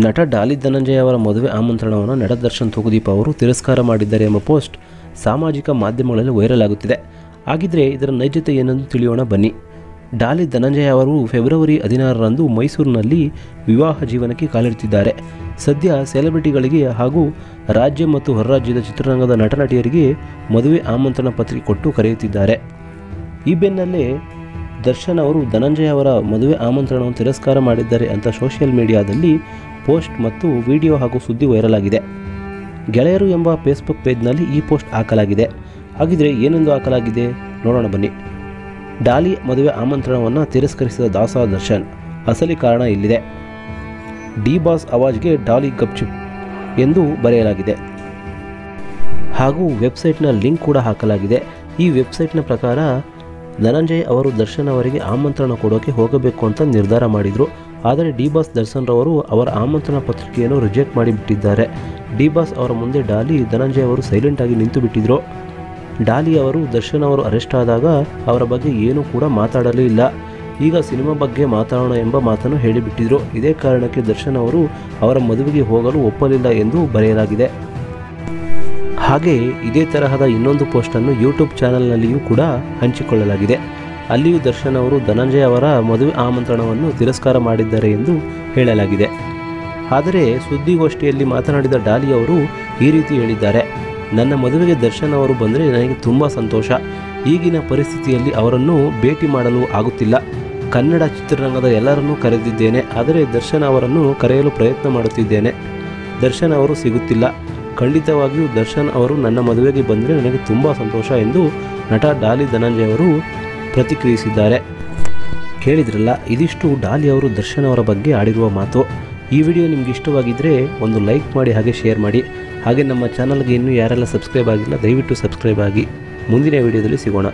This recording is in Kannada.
ನಟ ಡಾಲಿ ಧನಂಜಯ ಅವರ ಮದುವೆ ಆಮಂತ್ರಣವನ್ನು ನಟ ದರ್ಶನ್ ತೂಗುದೀಪ ಅವರು ತಿರಸ್ಕಾರ ಮಾಡಿದ್ದಾರೆ ಎಂಬ ಪೋಸ್ಟ್ ಸಾಮಾಜಿಕ ಮಾಧ್ಯಮಗಳಲ್ಲಿ ವೈರಲ್ ಆಗುತ್ತಿದೆ. ಹಾಗಿದ್ರೆ ಇದರ ನೈಜತೆ ಏನೆಂದು ತಿಳಿಯೋಣ ಬನ್ನಿ. ಡಾಲಿ ಧನಂಜಯ ಅವರು ಫೆಬ್ರವರಿ 16ರಂದು ಮೈಸೂರಿನಲ್ಲಿ ವಿವಾಹ ಜೀವನಕ್ಕೆ ಕಾಲಿಡುತ್ತಿದ್ದಾರೆ. ಸದ್ಯ ಸೆಲೆಬ್ರಿಟಿಗಳಿಗೆ ಹಾಗೂ ರಾಜ್ಯ ಮತ್ತು ಹೊರರಾಜ್ಯದ ಚಿತ್ರರಂಗದ ನಟ ನಟಿಯರಿಗೆ ಮದುವೆ ಆಮಂತ್ರಣ ಪತ್ರಿಕೆ ಕೊಟ್ಟು ಕರೆಯುತ್ತಿದ್ದಾರೆ. ಈ ಬೆನ್ನಲ್ಲೇ ದರ್ಶನ್ ಅವರು ಧನಂಜಯ ಅವರ ಮದುವೆ ಆಮಂತ್ರಣವನ್ನು ತಿರಸ್ಕಾರ ಮಾಡಿದ್ದಾರೆ ಅಂತ ಸೋಷಿಯಲ್ ಮೀಡಿಯಾದಲ್ಲಿ ಪೋಸ್ಟ್ ಮತ್ತು ವಿಡಿಯೋ ಹಾಗೂ ಸುದ್ದಿ ವೈರಲ್ ಆಗಿದೆ. ಗೆಳೆಯರು ಎಂಬ ಫೇಸ್ಬುಕ್ ಪೇಜ್ನಲ್ಲಿ ಈ ಪೋಸ್ಟ್ ಹಾಕಲಾಗಿದೆ. ಹಾಗಿದ್ರೆ ಏನೆಂದು ಹಾಕಲಾಗಿದೆ ನೋಡೋಣ ಬನ್ನಿ. ಡಾಲಿ ಮದುವೆ ಆಮಂತ್ರಣವನ್ನು ತಿರಸ್ಕರಿಸಿದ ದಾಸ ದರ್ಶನ್, ಅಸಲಿ ಕಾರಣ ಇಲ್ಲಿದೆ. ಡಿ ಬಾಸ್ ಆವಾಜ್ಗೆ ಡಾಲಿ ಗಪ್ಚುಪ್ ಎಂದು ಬರೆಯಲಾಗಿದೆ ಹಾಗೂ ವೆಬ್ಸೈಟ್ನ ಲಿಂಕ್ ಕೂಡ ಹಾಕಲಾಗಿದೆ. ಈ ವೆಬ್ಸೈಟ್ನ ಪ್ರಕಾರ ಧನಂಜಯ್ ಅವರು ದರ್ಶನ್ ಅವರಿಗೆ ಆಮಂತ್ರಣ ಕೊಡೋಕೆ ಹೋಗಬೇಕು ಅಂತ ನಿರ್ಧಾರ ಮಾಡಿದರು. ಆದರೆ ಡಿ ಬಾಸ್ ದರ್ಶನ್ ರವರು ಅವರ ಆಮಂತ್ರಣ ಪತ್ರಿಕೆಯನ್ನು ರಿಜೆಕ್ಟ್ ಮಾಡಿಬಿಟ್ಟಿದ್ದಾರೆ. ಡಿ ಬಾಸ್ ಅವರ ಮುಂದೆ ಡಾಲಿ ಧನಂಜಯ್ ಅವರು ಸೈಲೆಂಟ್ ಆಗಿ ನಿಂತು ಬಿಟ್ಟಿದ್ರು. ಡಾಲಿ ಅವರು ದರ್ಶನ್ ಅವರು ಅರೆಸ್ಟ್ ಆದಾಗ ಅವರ ಬಗ್ಗೆ ಏನೂ ಕೂಡ ಮಾತಾಡಲೇ ಇಲ್ಲ. ಈಗ ಸಿನಿಮಾ ಬಗ್ಗೆ ಮಾತಾಡೋಣ ಎಂಬ ಮಾತನ್ನು ಹೇಳಿಬಿಟ್ಟಿದ್ರು. ಇದೇ ಕಾರಣಕ್ಕೆ ದರ್ಶನ್ ಅವರು ಅವರ ಮದುವೆಗೆ ಹೋಗಲು ಒಪ್ಪಲಿಲ್ಲ ಎಂದು ಬರೆಯಲಾಗಿದೆ. ಹಾಗೆ ಇದೇ ತರಹದ ಇನ್ನೊಂದು ಪೋಸ್ಟನ್ನು ಯೂಟ್ಯೂಬ್ ಚಾನಲ್ನಲ್ಲಿಯೂ ಕೂಡ ಹಂಚಿಕೊಳ್ಳಲಾಗಿದೆ. ಅಲ್ಲಿಯೂ ದರ್ಶನ್ ಅವರು ಧನಂಜಯ್ ಅವರ ಮದುವೆ ಆಮಂತ್ರಣವನ್ನು ತಿರಸ್ಕಾರ ಮಾಡಿದ್ದಾರೆ ಎಂದು ಹೇಳಲಾಗಿದೆ. ಆದರೆ ಸುದ್ದಿಗೋಷ್ಠಿಯಲ್ಲಿ ಮಾತನಾಡಿದ ಡಾಲಿ ಅವರು ಈ ರೀತಿ ಹೇಳಿದ್ದಾರೆ. ನನ್ನ ಮದುವೆಗೆ ದರ್ಶನ್ ಅವರು ಬಂದರೆ ನನಗೆ ತುಂಬ ಸಂತೋಷ. ಈಗಿನ ಪರಿಸ್ಥಿತಿಯಲ್ಲಿ ಅವರನ್ನು ಭೇಟಿ ಮಾಡಲು ಆಗುತ್ತಿಲ್ಲ. ಕನ್ನಡ ಚಿತ್ರರಂಗದ ಎಲ್ಲರನ್ನೂ ಕರೆದಿದ್ದೇನೆ, ಆದರೆ ದರ್ಶನ್ ಅವರನ್ನು ಕರೆಯಲು ಪ್ರಯತ್ನ ಮಾಡುತ್ತಿದ್ದೇನೆ. ದರ್ಶನ್ ಅವರು ಸಿಗುತ್ತಿಲ್ಲ. ಖಂಡಿತವಾಗಿಯೂ ದರ್ಶನ್ ಅವರು ನನ್ನ ಮದುವೆಗೆ ಬಂದರೆ ನನಗೆ ತುಂಬ ಸಂತೋಷ ಎಂದು ನಟ ಡಾಲಿ ಧನಂಜಯ್ ಅವರು ಪ್ರತಿಕ್ರಿಯಿಸಿದ್ದಾರೆ. ಕೇಳಿದ್ರಲ್ಲ, ಇದಿಷ್ಟು ಡಾಲಿ ಅವರು ದರ್ಶನ್ ಅವರ ಬಗ್ಗೆ ಆಡಿರುವ ಮಾತು. ಈ ವಿಡಿಯೋ ನಿಮ್ಗೆ ಇಷ್ಟವಾಗಿದ್ದರೆ ಒಂದು ಲೈಕ್ ಮಾಡಿ, ಹಾಗೆ ಶೇರ್ ಮಾಡಿ. ಹಾಗೆ ನಮ್ಮ ಚಾನಲ್ಗೆ ಇನ್ನೂ ಯಾರೆಲ್ಲ ಸಬ್ಸ್ಕ್ರೈಬ್ ಆಗಿಲ್ಲ ದಯವಿಟ್ಟು ಸಬ್ಸ್ಕ್ರೈಬ್ ಆಗಿ. ಮುಂದಿನ ವಿಡಿಯೋದಲ್ಲಿ ಸಿಗೋಣ.